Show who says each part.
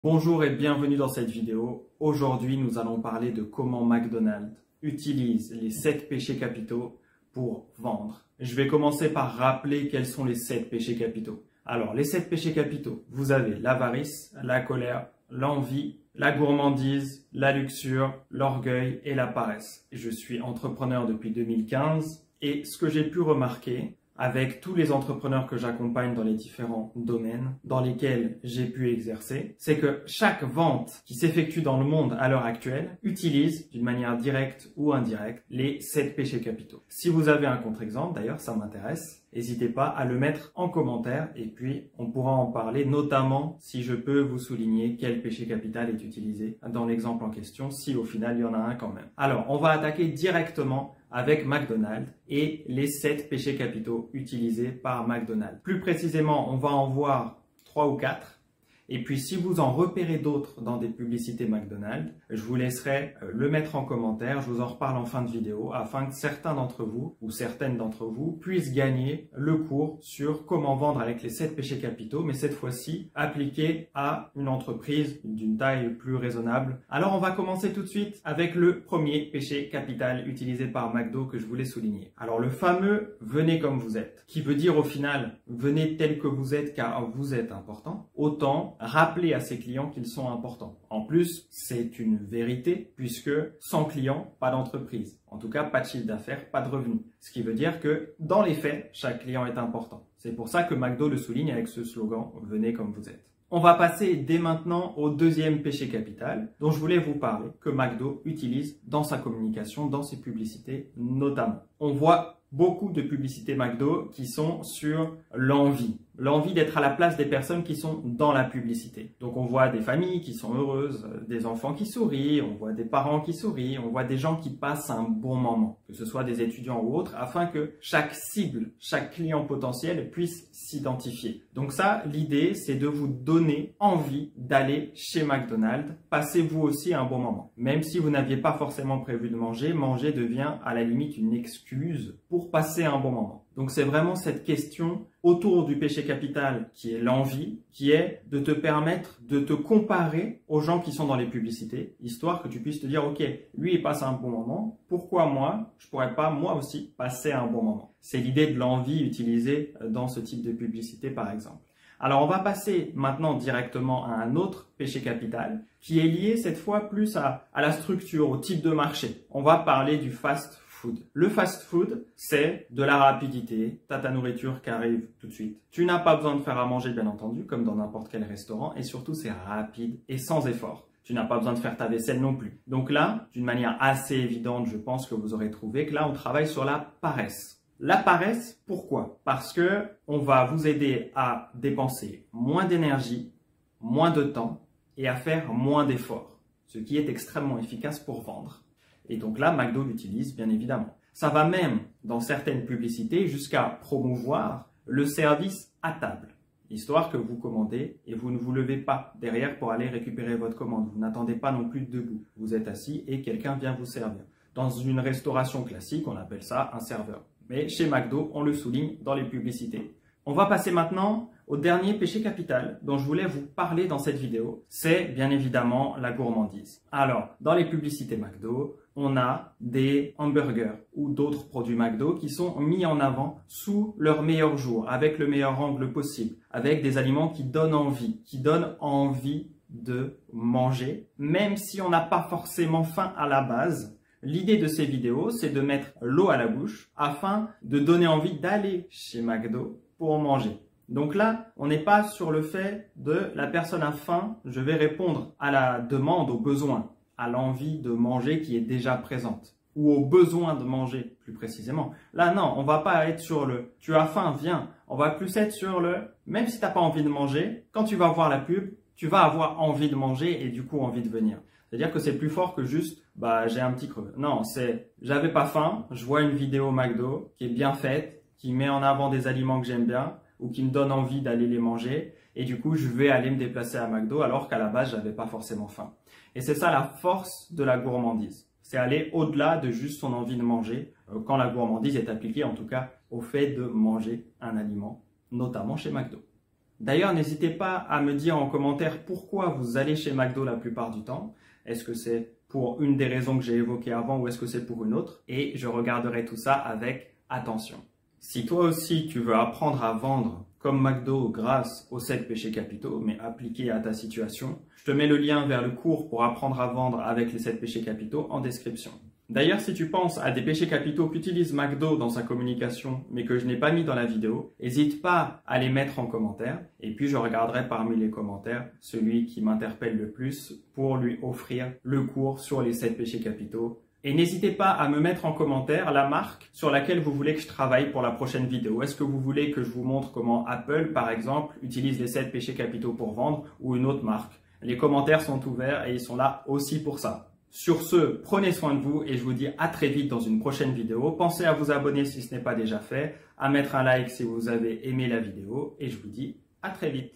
Speaker 1: Bonjour et bienvenue dans cette vidéo. Aujourd'hui, nous allons parler de comment McDonald's utilise les 7 péchés capitaux pour vendre. Je vais commencer par rappeler quels sont les 7 péchés capitaux. Alors, les 7 péchés capitaux, vous avez l'avarice, la colère, l'envie, la gourmandise, la luxure, l'orgueil et la paresse. Je suis entrepreneur depuis 2015 et ce que j'ai pu remarquer avec tous les entrepreneurs que j'accompagne dans les différents domaines dans lesquels j'ai pu exercer, c'est que chaque vente qui s'effectue dans le monde à l'heure actuelle utilise d'une manière directe ou indirecte les 7 péchés capitaux. Si vous avez un contre-exemple, d'ailleurs ça m'intéresse, n'hésitez pas à le mettre en commentaire et puis on pourra en parler, notamment si je peux vous souligner quel péché capital est utilisé dans l'exemple en question, si au final il y en a un quand même. Alors, on va attaquer directement avec McDonald's et les 7 péchés capitaux utilisés par McDonald's. Plus précisément, on va en voir 3 ou 4. Et puis, si vous en repérez d'autres dans des publicités McDonald's, je vous laisserai le mettre en commentaire. Je vous en reparle en fin de vidéo afin que certains d'entre vous ou certaines d'entre vous puissent gagner le cours sur comment vendre avec les 7 péchés capitaux, mais cette fois-ci appliqué à une entreprise d'une taille plus raisonnable. Alors, on va commencer tout de suite avec le premier péché capital utilisé par McDo que je voulais souligner. Alors, le fameux « venez comme vous êtes », qui veut dire au final « venez tel que vous êtes car vous êtes important », autant rappeler à ses clients qu'ils sont importants. En plus, c'est une vérité puisque sans clients, pas d'entreprise. En tout cas, pas de chiffre d'affaires, pas de revenus. Ce qui veut dire que dans les faits, chaque client est important. C'est pour ça que McDo le souligne avec ce slogan « venez comme vous êtes ». On va passer dès maintenant au deuxième péché capital dont je voulais vous parler, que McDo utilise dans sa communication, dans ses publicités notamment. On voit beaucoup de publicités McDo qui sont sur l'envie. L'envie d'être à la place des personnes qui sont dans la publicité. Donc on voit des familles qui sont heureuses, des enfants qui sourient, on voit des parents qui sourient, on voit des gens qui passent un bon moment, que ce soit des étudiants ou autres, afin que chaque cible, chaque client potentiel puisse s'identifier. Donc ça, l'idée, c'est de vous donner envie d'aller chez McDonald's. Passez vous aussi un bon moment. Même si vous n'aviez pas forcément prévu de manger, manger devient à la limite une excuse pour passer un bon moment. Donc c'est vraiment cette question autour du péché capital qui est l'envie, qui est de te permettre de te comparer aux gens qui sont dans les publicités, histoire que tu puisses te dire « Ok, lui il passe un bon moment, pourquoi moi, je pourrais pas moi aussi passer un bon moment ?» C'est l'idée de l'envie utilisée dans ce type de publicité par exemple. Alors on va passer maintenant directement à un autre péché capital qui est lié cette fois plus à la structure, au type de marché. On va parler du fast food. Le fast food, c'est de la rapidité. T'as ta nourriture qui arrive tout de suite. Tu n'as pas besoin de faire à manger, bien entendu, comme dans n'importe quel restaurant. Et surtout, c'est rapide et sans effort. Tu n'as pas besoin de faire ta vaisselle non plus. Donc là, d'une manière assez évidente, je pense que vous aurez trouvé que là, on travaille sur la paresse. La paresse, pourquoi? Parce que on va vous aider à dépenser moins d'énergie, moins de temps et à faire moins d'efforts. Ce qui est extrêmement efficace pour vendre. Et donc là, McDo l'utilise bien évidemment. Ça va même, dans certaines publicités, jusqu'à promouvoir le service à table. Histoire que vous commandez et vous ne vous levez pas derrière pour aller récupérer votre commande. Vous n'attendez pas non plus debout. Vous êtes assis et quelqu'un vient vous servir. Dans une restauration classique, on appelle ça un serveur. Mais chez McDo, on le souligne dans les publicités. On va passer maintenant au dernier péché capital dont je voulais vous parler dans cette vidéo. C'est bien évidemment la gourmandise. Alors, dans les publicités McDo, on a des hamburgers ou d'autres produits McDo qui sont mis en avant sous leur meilleur jour, avec le meilleur angle possible, avec des aliments qui donnent envie de manger, même si on n'a pas forcément faim à la base. L'idée de ces vidéos, c'est de mettre l'eau à la bouche afin de donner envie d'aller chez McDo pour manger. Donc là, on n'est pas sur le fait de la personne a faim, je vais répondre à la demande, au besoin, à l'envie de manger qui est déjà présente ou au besoin de manger plus précisément. Là, non, on va pas être sur le tu as faim, viens. On va plus être sur le même si tu n'as pas envie de manger, quand tu vas voir la pub, tu vas avoir envie de manger et du coup envie de venir. C'est-à-dire que c'est plus fort que juste j'ai un petit creux. Non, c'est j'avais pas faim, je vois une vidéo McDo qui est bien faite, qui met en avant des aliments que j'aime bien ou qui me donne envie d'aller les manger et du coup je vais aller me déplacer à McDo alors qu'à la base j'avais pas forcément faim. Et c'est ça la force de la gourmandise. C'est aller au-delà de juste son envie de manger quand la gourmandise est appliquée en tout cas au fait de manger un aliment, notamment chez McDo. D'ailleurs, n'hésitez pas à me dire en commentaire pourquoi vous allez chez McDo la plupart du temps. Est-ce que c'est pour une des raisons que j'ai évoquées avant ou est-ce que c'est pour une autre? Et je regarderai tout ça avec attention. Si toi aussi tu veux apprendre à vendre comme McDo grâce aux 7 péchés capitaux, mais appliqués à ta situation, je te mets le lien vers le cours pour apprendre à vendre avec les 7 péchés capitaux en description. D'ailleurs, si tu penses à des péchés capitaux qu'utilise McDo dans sa communication, mais que je n'ai pas mis dans la vidéo, n'hésite pas à les mettre en commentaire. Et puis, je regarderai parmi les commentaires celui qui m'interpelle le plus pour lui offrir le cours sur les 7 péchés capitaux. Et n'hésitez pas à me mettre en commentaire la marque sur laquelle vous voulez que je travaille pour la prochaine vidéo. Est-ce que vous voulez que je vous montre comment Apple, par exemple, utilise les 7 péchés capitaux pour vendre ou une autre marque? Les commentaires sont ouverts et ils sont là aussi pour ça. Sur ce, prenez soin de vous et je vous dis à très vite dans une prochaine vidéo. Pensez à vous abonner si ce n'est pas déjà fait, à mettre un like si vous avez aimé la vidéo et je vous dis à très vite.